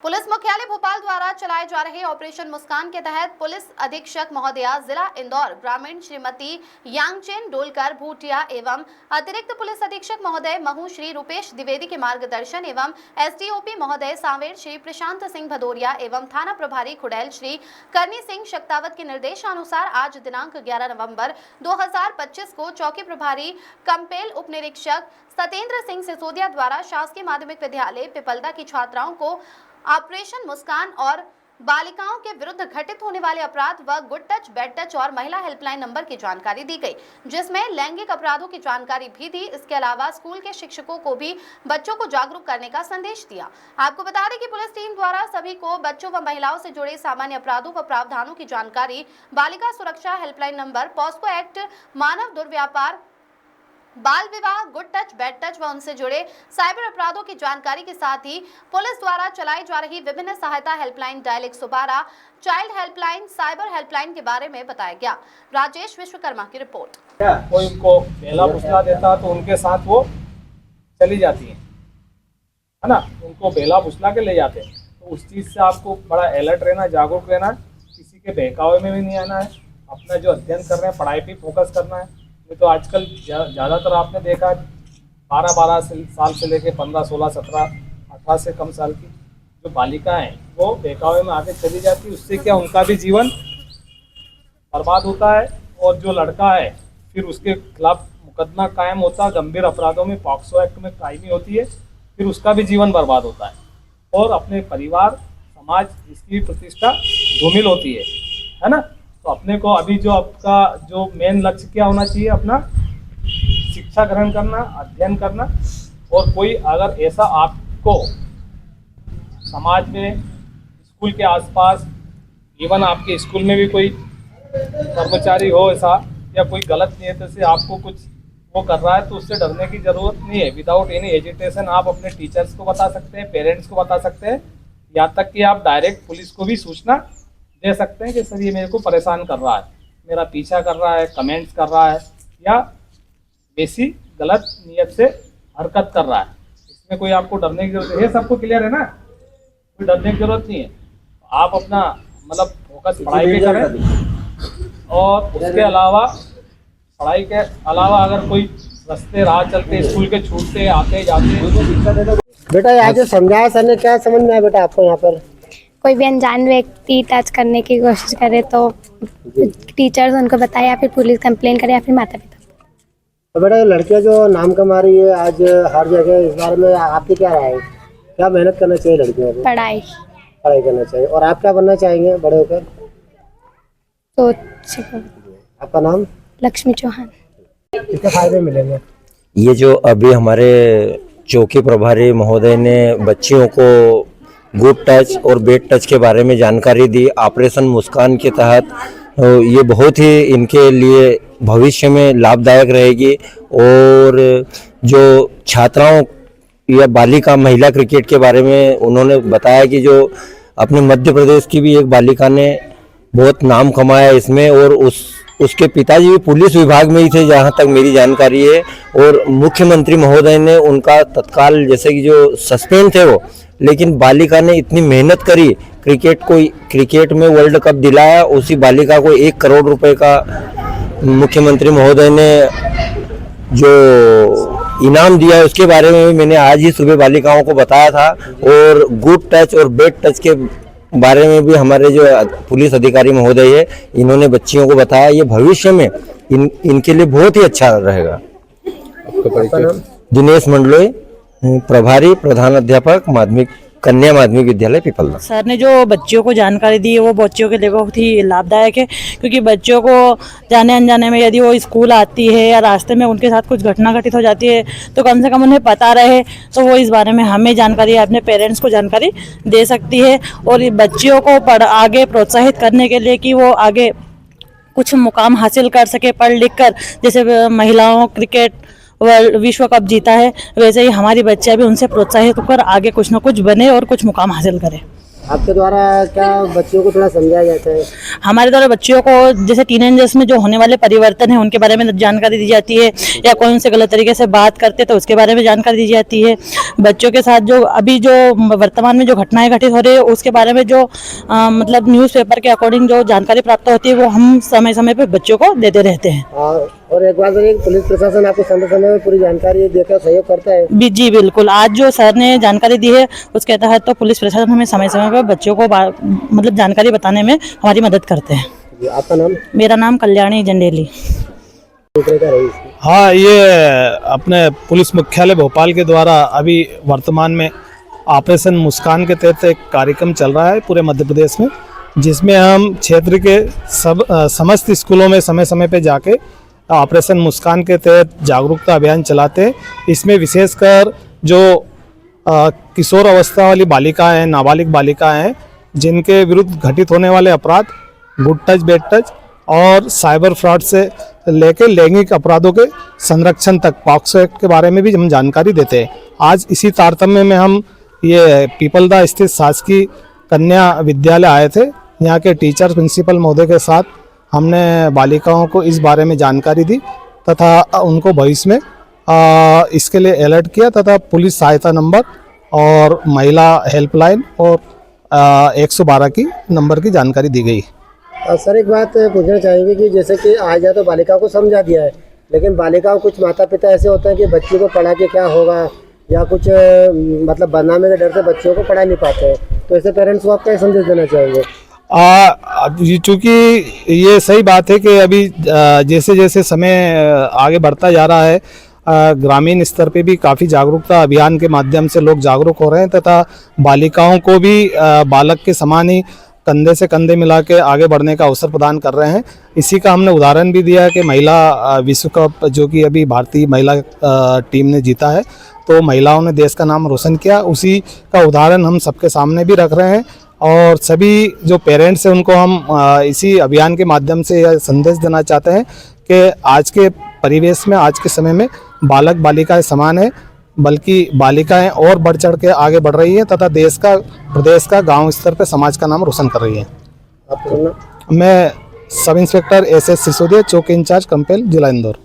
Police मुख्यालय भोपाल द्वारा चलाए जा रहे ऑपरेशन मुस्कान के तहत पुलिस अधीक्षक महोदया जिला इंदौर ग्रामीण श्रीमती यांगचेन डोलकर भूटिया एवं अतिरिक्त पुलिस अधीक्षक महोदय महू श्री रूपेश द्विवेदी के मार्गदर्शन एवं एसडीओपी महोदय सांवेर श्री प्रशांत सिंह भदौरिया एवं थाना प्रभारी खुड़ैल श्री करनी सिंह शक्तावत के निर्देशानुसार आज दिनांक 11 नवंबर 2025 को चौकी प्रभारी कंपेल उप निरीक्षक सतेंद्र सिंह सिसोदिया द्वारा शासकीय माध्यमिक विद्यालय पिपलदा की छात्राओं को ऑपरेशन मुस्कान और बालिकाओं के विरुद्ध घटित होने वाले अपराध व गुड टच, बैड टच और महिला हेल्पलाइन नंबर की जानकारी दी गई, जिसमें लैंगिक अपराधों की जानकारी भी दी। इसके अलावा स्कूल के शिक्षकों को भी बच्चों को जागरूक करने का संदेश दिया। आपको बता दें कि पुलिस टीम द्वारा सभी को बच्चों व महिलाओं से जुड़े सामान्य अपराधों व प्रावधानों की जानकारी, बालिका सुरक्षा हेल्पलाइन नंबर, पॉस्को एक्ट, मानव दुर्व्यापार, बाल विवाह, गुड टच, बैड टच व उनसे जुड़े साइबर अपराधों की जानकारी के साथ ही पुलिस द्वारा चलाई जा रही विभिन्न सहायता helpline, dial 112, child helpline, cyber helpline के बारे में बताया गया। राजेश विश्वकर्मा की रिपोर्ट। कोई उनको पहला फुसला देता तो उनके साथ वो चली जाती है ना, उनको पहला फुसला के ले जाते हैं। तो उस चीज़ से आपको बड़ा अलर्ट रहना, जागरूक रहना, किसी के बहकावे में भी नहीं आना है, अपना जो अध्ययन कर रहे हैं पढ़ाई पे फोकस करना है। ये तो आजकल ज़्यादातर आपने देखा 12-12 साल से लेके 15, 16, 17, 18 से कम साल की जो बालिकाएं हैं वो बहकावे में आगे चली जाती है। उससे क्या उनका भी जीवन बर्बाद होता है और जो लड़का है फिर उसके खिलाफ मुकदमा कायम होता है, गंभीर अपराधों में पॉक्सो एक्ट में कायमी होती है, फिर उसका भी जीवन बर्बाद होता है और अपने परिवार, समाज, इसकी प्रतिष्ठा धूमिल होती है ना। तो अपने को अभी जो आपका जो मेन लक्ष्य क्या होना चाहिए, अपना शिक्षा ग्रहण करना, अध्ययन करना। और कोई अगर ऐसा आपको समाज में, स्कूल के आसपास, इवन आपके स्कूल में भी कोई कर्मचारी हो ऐसा या कोई गलत नियत से आपको कुछ वो कर रहा है तो उससे डरने की ज़रूरत नहीं है। विदाउट एनी एजिटेशन आप अपने टीचर्स को बता सकते हैं, पेरेंट्स को बता सकते हैं, यहाँ तक कि आप डायरेक्ट पुलिस को भी सूचना दे सकते हैं कि सर ये मेरे को परेशान कर रहा है, मेरा पीछा कर रहा है, कमेंट्स कर रहा है या वैसी गलत नियत से हरकत कर रहा है। इसमें कोई आपको डरने की जरूरत है, सबको क्लियर है ना, कोई डरने की जरूरत नहीं है। आप अपना मतलब फोकस पढ़ाई पे करें और उसके अलावा पढ़ाई के अलावा अगर कोई रास्ते राह चलते स्कूल के छूटते आते जाते। बेटा यहाँ जो समझाया सर ने, क्या समझ में आया बेटा आपको? यहाँ पर कोई भी अनजान व्यक्ति टच करने की कोशिश करे तो टीचर्स उनको बताए या फिर पुलिस कंप्लेन करे या फिर माता पिता। तो बेटा लड़कियां जो नाम कमा रही है आज हर जगह, इस बारे में आपकी क्या राय है? क्या मेहनत करना चाहिए लड़कियों को? पढ़ाई करना चाहिए। और आप क्या बनना चाहेंगे बड़े होकर? तो आपका नाम? लक्ष्मी चौहान। कितने फायदे मिलेंगे? ये जो अभी हमारे चौकी प्रभारी महोदय ने बच्चियों को गुड टच और बैड टच के बारे में जानकारी दी ऑपरेशन मुस्कान के तहत, ये बहुत ही इनके लिए भविष्य में लाभदायक रहेगी। और जो छात्राओं या बालिका महिला क्रिकेट के बारे में उन्होंने बताया कि जो अपने मध्य प्रदेश की भी एक बालिका ने बहुत नाम कमाया इसमें, और उसके पिताजी भी पुलिस विभाग में ही थे जहाँ तक मेरी जानकारी है। और मुख्यमंत्री महोदय ने उनका तत्काल, जैसे कि जो सस्पेंड थे वो, लेकिन बालिका ने इतनी मेहनत करी, क्रिकेट में वर्ल्ड कप दिलाया, उसी बालिका को 1 करोड़ रुपए का मुख्यमंत्री महोदय ने जो इनाम दिया उसके बारे में भी मैंने आज ही सुबह बालिकाओं को बताया था। और गुड टच और बैड टच के बारे में भी हमारे जो पुलिस अधिकारी महोदय है इन्होंने बच्चियों को बताया। ये भविष्य में इनके लिए बहुत ही अच्छा रहेगा। दिनेश मंडलोई, प्रभारी प्रधान अध्यापक कन्या माध्यमिक विद्यालय पिपलदा। सर ने जो बच्चियों को जानकारी दी है वो बच्चियों के लिए बहुत ही लाभदायक है, क्योंकि बच्चों को जाने अनजाने में यदि वो स्कूल आती है या रास्ते में उनके साथ कुछ घटना घटित हो जाती है तो कम से कम उन्हें पता रहे, तो वो इस बारे में हमें जानकारी, अपने पेरेंट्स को जानकारी दे सकती है। और बच्चियों को आगे प्रोत्साहित करने के लिए कि वो आगे कुछ मुकाम हासिल कर सके पढ़ लिख कर, जैसे महिलाओं क्रिकेट विश्व कप जीता है, वैसे ही हमारी बच्चियां भी उनसे प्रोत्साहित होकर आगे कुछ न कुछ बने और कुछ मुकाम हासिल करें। आपके द्वारा क्या बच्चों को थोड़ा समझाया जाता है? हमारे द्वारा बच्चियों को जैसे टीनेजर्स में जो होने वाले परिवर्तन है उनके बारे में जानकारी दी जाती है, या कौन से गलत तरीके से बात करते तो उसके बारे में जानकारी दी जाती है। बच्चों के साथ जो अभी जो वर्तमान में जो घटनाएं घटित हो रही है उसके बारे में जो मतलब न्यूज़पेपर के अकॉर्डिंग जो जानकारी प्राप्त होती है वो हम समय समय पर बच्चों को देते रहते हैं। और एक बात बताइए, पुलिस प्रशासन आपको समय समय में पूरी जानकारी देकर सहयोग करता है? जी बिल्कुल, आज जो सर ने जानकारी दी है उसके तहत तो पुलिस प्रशासन हमें समय समय पर बच्चों को मतलब जानकारी बताने में हमारी मदद करते हैं। आपका नाम? मेरा नाम कल्याणी जंडेली। हाँ, ये अपने पुलिस मुख्यालय भोपाल के द्वारा अभी वर्तमान में ऑपरेशन मुस्कान के तहत एक कार्यक्रम चल रहा है पूरे मध्य प्रदेश में, जिसमें हम क्षेत्र के समस्त स्कूलों में समय समय पे जाके ऑपरेशन मुस्कान के तहत जागरूकता अभियान चलाते हैं। इसमें विशेषकर जो किशोर अवस्था वाली बालिकाएं हैं, नाबालिग बालिकाएं हैं, जिनके विरुद्ध घटित होने वाले अपराध गुड टच, बैड टच और साइबर फ्रॉड से लेकर लैंगिक अपराधों के संरक्षण तक पॉक्सो एक्ट के बारे में भी हम जानकारी देते हैं। आज इसी तारतम्य में हम ये पीपलदा स्थित शासकीय कन्या विद्यालय आए थे। यहाँ के टीचर प्रिंसिपल महोदय के साथ हमने बालिकाओं को इस बारे में जानकारी दी तथा उनको भविष्य में इसके लिए अलर्ट किया तथा पुलिस सहायता नंबर और महिला हेल्पलाइन और 112 की नंबर की जानकारी दी गई। सर, एक बात पूछना चाहेंगे कि जैसे कि आज तो बालिकाओं को समझा दिया है, लेकिन बालिकाओं कुछ माता पिता ऐसे होते हैं कि बच्ची को पढ़ा के क्या होगा या कुछ मतलब बदनामी के डर से बच्चों को पढ़ा नहीं पाते हैं, तो ऐसे पेरेंट्स को आप क्या संदेश देना चाहेंगे? चूँकि ये सही बात है कि अभी जैसे जैसे समय आगे बढ़ता जा रहा है, ग्रामीण स्तर पे भी काफ़ी जागरूकता अभियान के माध्यम से लोग जागरूक हो रहे हैं तथा बालिकाओं को भी बालक के समान ही कंधे से कंधे मिला के आगे बढ़ने का अवसर प्रदान कर रहे हैं। इसी का हमने उदाहरण भी दिया है कि महिला विश्व कप जो कि अभी भारतीय महिला टीम ने जीता है, तो महिलाओं ने देश का नाम रोशन किया, उसी का उदाहरण हम सबके सामने भी रख रहे हैं। और सभी जो पेरेंट्स हैं उनको हम इसी अभियान के माध्यम से यह संदेश देना चाहते हैं कि आज के परिवेश में, आज के समय में बालक बालिकाएं समान है, बल्कि बालिकाएं और बढ़ चढ़ के आगे बढ़ रही हैं तथा देश का, प्रदेश का, गांव स्तर पे समाज का नाम रोशन कर रही हैं। आपका नाम? मैं सब इंस्पेक्टर SS सिसोदिया, चौकी इंचार्ज कंपेल, जिला इंदौर।